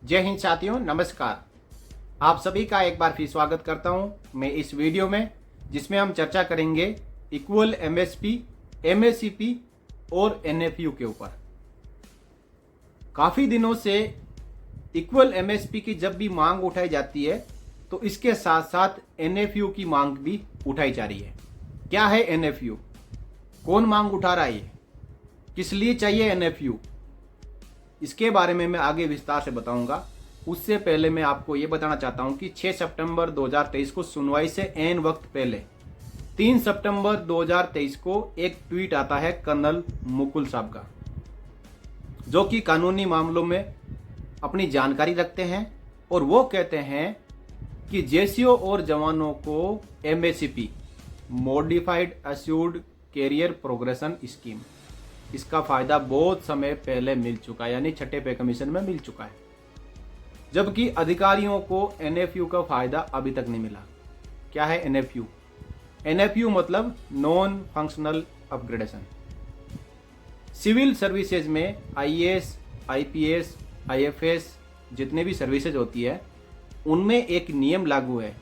जय हिंद साथियों, नमस्कार। आप सभी का एक बार फिर स्वागत करता हूं मैं इस वीडियो में, जिसमें हम चर्चा करेंगे इक्वल एमएसपी, एमएससीपी और एनएफयू के ऊपर। काफ़ी दिनों से इक्वल एमएसपी की जब भी मांग उठाई जाती है तो इसके साथ साथ एनएफयू की मांग भी उठाई जा रही है। क्या है एनएफयू? कौन मांग उठा रहा है? किस लिए चाहिए एनएफयू? इसके बारे में मैं आगे विस्तार से बताऊंगा। उससे पहले मैं आपको ये बताना चाहता हूं कि 6 सितंबर 2023 को सुनवाई से एन वक्त पहले 3 सितंबर 2023 को एक ट्वीट आता है कर्नल मुकुल साहब का, जो कि कानूनी मामलों में अपनी जानकारी रखते हैं। और वो कहते हैं कि जेसीओ और जवानों को MSCP, modified assured career progression scheme, इसका फायदा बहुत समय पहले मिल चुका है, यानी छठे पे कमीशन में मिल चुका है, जबकि अधिकारियों को एनएफयू का फायदा अभी तक नहीं मिला। क्या है एनएफयू? एनएफयू मतलब non functional upgradation. Civil services में आईएएस, आईपीएस, आईएफएस जितने भी सर्विसेज होती है, उनमें एक नियम लागू है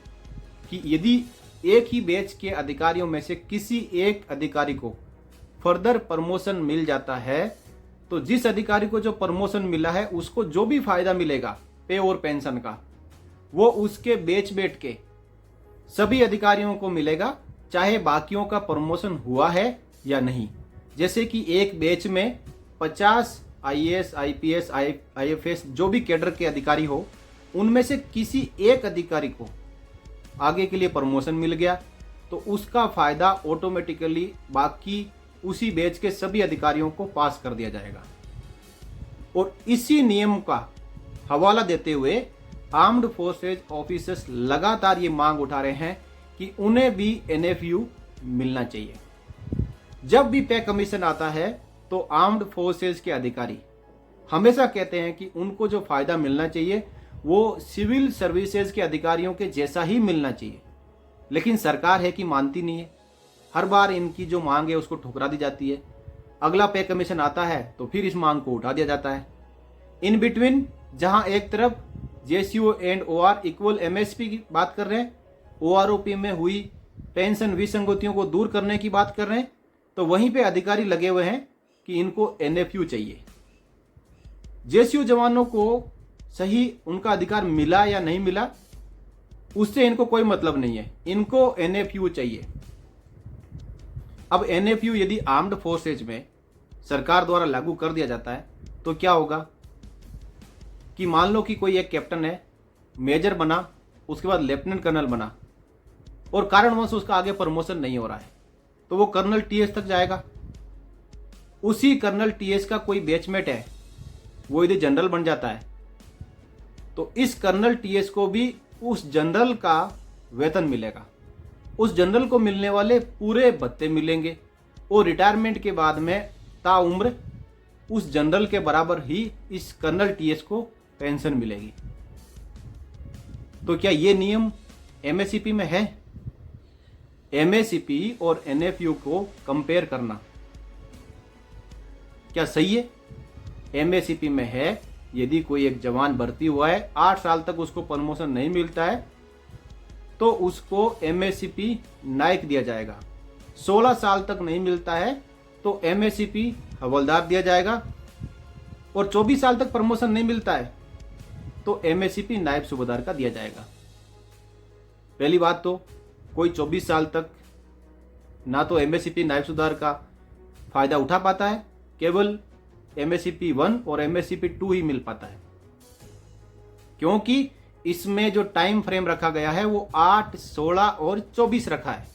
कि यदि एक ही बैच के अधिकारियों में से किसी एक अधिकारी को फर्दर प्रमोशन मिल जाता है, तो जिस अधिकारी को जो प्रमोशन मिला है उसको जो भी फायदा मिलेगा पे और पेंशन का, वो उसके बैच के सभी अधिकारियों को मिलेगा, चाहे बाकियों का प्रमोशन हुआ है या नहीं। जैसे कि एक बैच में 50 आईएएस, आईपीएस, आईएफएस जो भी कैडर के अधिकारी हो, उनमें से किसी एक अधिकारी को आगे के लिए प्रमोशन मिल गया तो उसका फायदा ऑटोमेटिकली बाकी उसी बैच के सभी अधिकारियों को पास कर दिया जाएगा। और इसी नियम का हवाला देते हुए आर्म्ड फोर्सेज ऑफिसर्स लगातार ये मांग उठा रहे हैं कि उन्हें भी एनएफयू मिलना चाहिए। जब भी पे कमीशन आता है तो आर्म्ड फोर्सेज के अधिकारी हमेशा कहते हैं कि उनको जो फायदा मिलना चाहिए वो सिविल सर्विसेज के अधिकारियों के जैसा ही मिलना चाहिए, लेकिन सरकार है कि मानती नहीं है। हर बार इनकी जो मांग है उसको ठुकरा दी जाती है। अगला पे कमीशन आता है तो फिर इस मांग को उठा दिया जाता है। इन बिटवीन जहां एक तरफ JCO and OR equal MSP की बात कर रहे हैं, ओआरओपी में हुई पेंशन विसंगतियों को दूर करने की बात कर रहे हैं, तो वहीं पे अधिकारी लगे हुए हैं कि इनको एनएफयू चाहिए। जेसीओ जवानों को सही उनका अधिकार मिला या नहीं मिला, उससे इनको कोई मतलब नहीं है, इनको एनएफयू चाहिए। अब एनएफयू यदि आर्म्ड फोर्सेज में सरकार द्वारा लागू कर दिया जाता है तो क्या होगा कि मान लो कि कोई एक कैप्टन है, मेजर बना, उसके बाद लेफ्टिनेंट कर्नल बना और कारणवश उसका आगे प्रमोशन नहीं हो रहा है, तो वो कर्नल टीएस तक जाएगा। उसी कर्नल टीएस का कोई बैचमेट है, वो यदि जनरल बन जाता है तो इस कर्नल टीएस को भी उस जनरल का वेतन मिलेगा, उस जनरल को मिलने वाले पूरे भत्ते मिलेंगे और रिटायरमेंट के बाद में ताउम्र उस जनरल के बराबर ही इस कर्नल टीएस को पेंशन मिलेगी। तो क्या ये नियम एमएससीपी में है? एमएससीपी और एनएफयू को कंपेयर करना क्या सही है? एमएससीपी में है, यदि कोई एक जवान भर्ती हुआ है, 8 साल तक उसको प्रमोशन नहीं मिलता है तो उसको एमएससीपी नायक दिया जाएगा। 16 साल तक नहीं मिलता है तो एमएससीपी हवलदार दिया जाएगा। और 24 साल तक प्रमोशन नहीं मिलता है तो एमएससीपी नायब सूबेदार का दिया जाएगा। पहली बात तो कोई 24 साल तक ना तो एमएससीपी नायब सूबेदार का फायदा उठा पाता है, केवल एमएससीपी 1 और एमएससीपी 2 ही मिल पाता है, क्योंकि इसमें जो टाइम फ्रेम रखा गया है वो 8, 16 और 24 रखा है।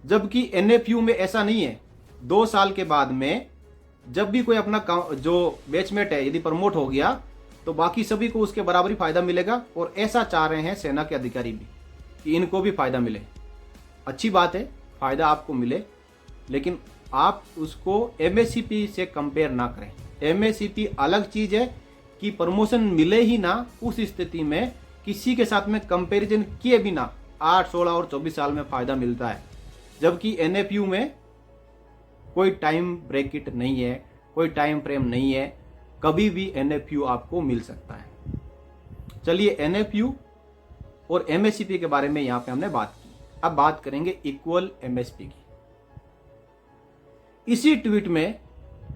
जबकि एनएफयू में ऐसा नहीं है। 2 साल के बाद में जब भी कोई अपना जो बैचमेट है यदि प्रमोट हो गया तो बाकी सभी को उसके बराबर ही फायदा मिलेगा। और ऐसा चाह रहे हैं सेना के अधिकारी भी कि इनको भी फायदा मिले। अच्छी बात है, फायदा आपको मिले, लेकिन आप उसको एमएससीपी से कंपेयर ना करें। एमएससीपी अलग चीज है कि प्रमोशन मिले ही ना, उस स्थिति में किसी के साथ में कंपैरिजन किए बिना 8, 16 और 24 साल में फायदा मिलता है। जबकि एनएफयू में कोई टाइम ब्रैकेट नहीं है, कोई टाइम फ्रेम नहीं है, कभी भी एनएफयू आपको मिल सकता है। चलिए NFU और MSP के बारे में यहां पे हमने बात की। अब बात करेंगे इक्वल MSP की। इसी ट्वीट में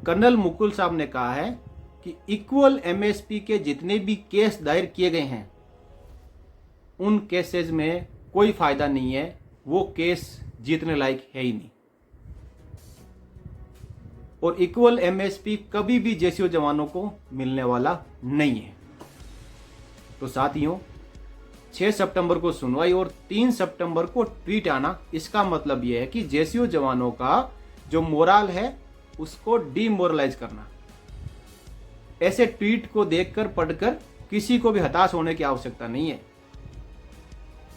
कर्नल मुकुल साहब ने कहा है कि इक्वल MSP के जितने भी केस दायर किए गए हैं उन केसेस में कोई फायदा नहीं है, वो केस जीतने लायक है ही नहीं। और इक्वल MSP कभी भी जेसीओ जवानों को मिलने वाला नहीं है। तो साथियों, 6 सितंबर को सुनवाई और 3 सितंबर को ट्वीट आना, इसका मतलब यह है कि जेसीओ जवानों का जो मोरल है उसको डीमोरलाइज करना। ऐसे ट्वीट को देखकर पढ़कर किसी को भी हताश होने की आवश्यकता नहीं है।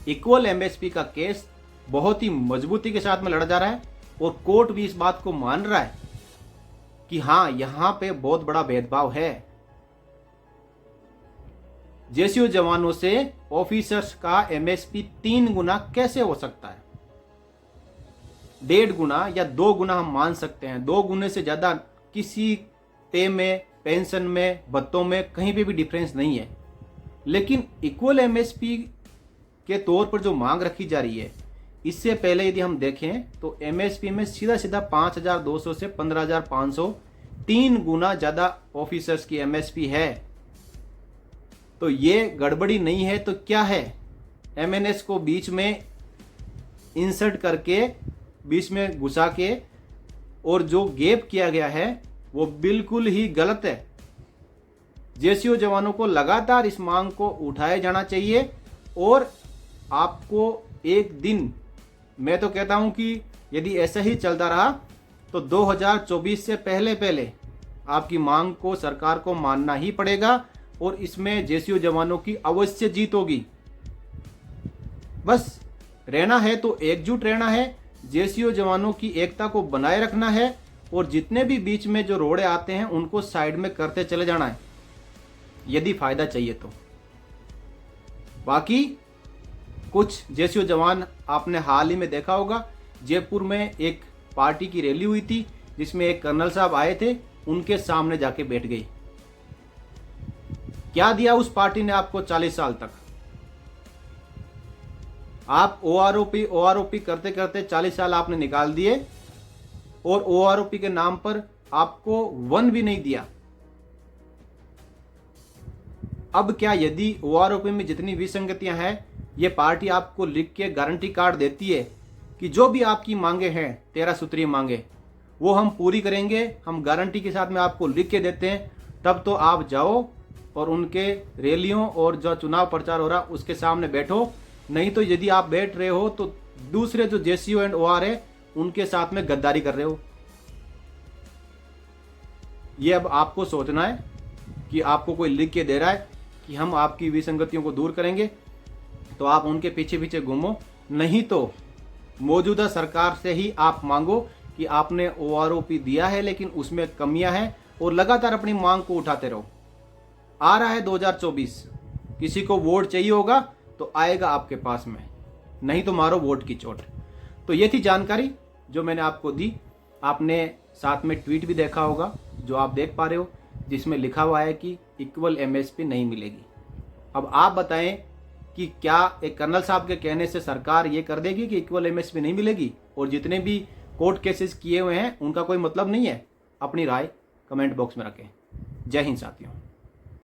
इक्वल MSP का केस बहुत ही मजबूती के साथ में लड़ा जा रहा है और कोर्ट भी इस बात को मान रहा है कि हां, यहां पे बहुत बड़ा भेदभाव है। जेसीओ जवानों से ऑफिसर्स का MSP 3 गुना कैसे हो सकता है? 1.5 गुना या 2 गुना हम मान सकते हैं। 2 गुने से ज्यादा किसी पे में, पेंशन में, भत्तों में कहीं पे भी डिफरेंस नहीं है। लेकिन इक्वल MSP के तौर पर जो मांग रखी जा रही है, इससे पहले यदि हम देखें तो MSP में सीधा सीधा 5,200 से 15,500 3 गुना ज्यादा ऑफिसर्स की MSP है। तो ये गड़बड़ी नहीं है तो क्या है? MNS को बीच में इंसर्ट करके, बीच में घुसा के, और जो गैप किया गया है वो बिल्कुल ही गलत है। जेसीओ जवानों को लगातार इस मांग को उठाया जाना चाहिए और आपको एक दिन, मैं तो कहता हूं कि यदि ऐसा ही चलता रहा तो 2024 से पहले पहले आपकी मांग को सरकार को मानना ही पड़ेगा और इसमें जेसीओ जवानों की अवश्य जीत होगी। बस रहना है तो एकजुट रहना है, जेसीओ जवानों की एकता को बनाए रखना है और जितने भी बीच में जो रोड़े आते हैं उनको साइड में करते चले जाना है यदि फायदा चाहिए तो। बाकी कुछ जेसीओ जवान आपने हाल ही में देखा होगा, जयपुर में एक पार्टी की रैली हुई थी जिसमें एक कर्नल साहब आए थे, उनके सामने जाके बैठ गए। क्या दिया उस पार्टी ने आपको 40 साल तक? आप OROP करते करते 40 साल आपने निकाल दिए और OROP के नाम पर आपको 1 भी नहीं दिया। अब क्या यदि OROP में जितनी विसंगतियां हैं, ये पार्टी आपको लिख के गारंटी कार्ड देती है कि जो भी आपकी मांगे हैं, 13 सूत्रीय मांगे, वो हम पूरी करेंगे, हम गारंटी के साथ में आपको लिख के देते हैं, तब तो आप जाओ और उनके रैलियों और जो चुनाव प्रचार हो रहा उसके सामने बैठो। नहीं तो यदि आप बैठ रहे हो तो दूसरे जो जेसीओ एंड OR है उनके साथ में गद्दारी कर रहे हो। ये अब आपको सोचना है कि आपको कोई लिख के दे रहा है कि हम आपकी विसंगतियों को दूर करेंगे, तो आप उनके पीछे पीछे घूमो। नहीं तो मौजूदा सरकार से ही आप मांगो कि आपने OROP दिया है लेकिन उसमें कमियां हैं, और लगातार अपनी मांग को उठाते रहो। आ रहा है 2024, किसी को वोट चाहिए होगा तो आएगा आपके पास में, नहीं तो मारो वोट की चोट। तो ये थी जानकारी जो मैंने आपको दी। आपने साथ में ट्वीट भी देखा होगा जो आप देख पा रहे हो, जिसमें लिखा हुआ है कि इक्वल MSP नहीं मिलेगी। अब आप बताएं कि क्या एक कर्नल साहब के कहने से सरकार ये कर देगी कि इक्वल MSP नहीं मिलेगी और जितने भी कोर्ट केसेस किए हुए हैं उनका कोई मतलब नहीं है? अपनी राय कमेंट बॉक्स में रखें। जय हिंद साथियों।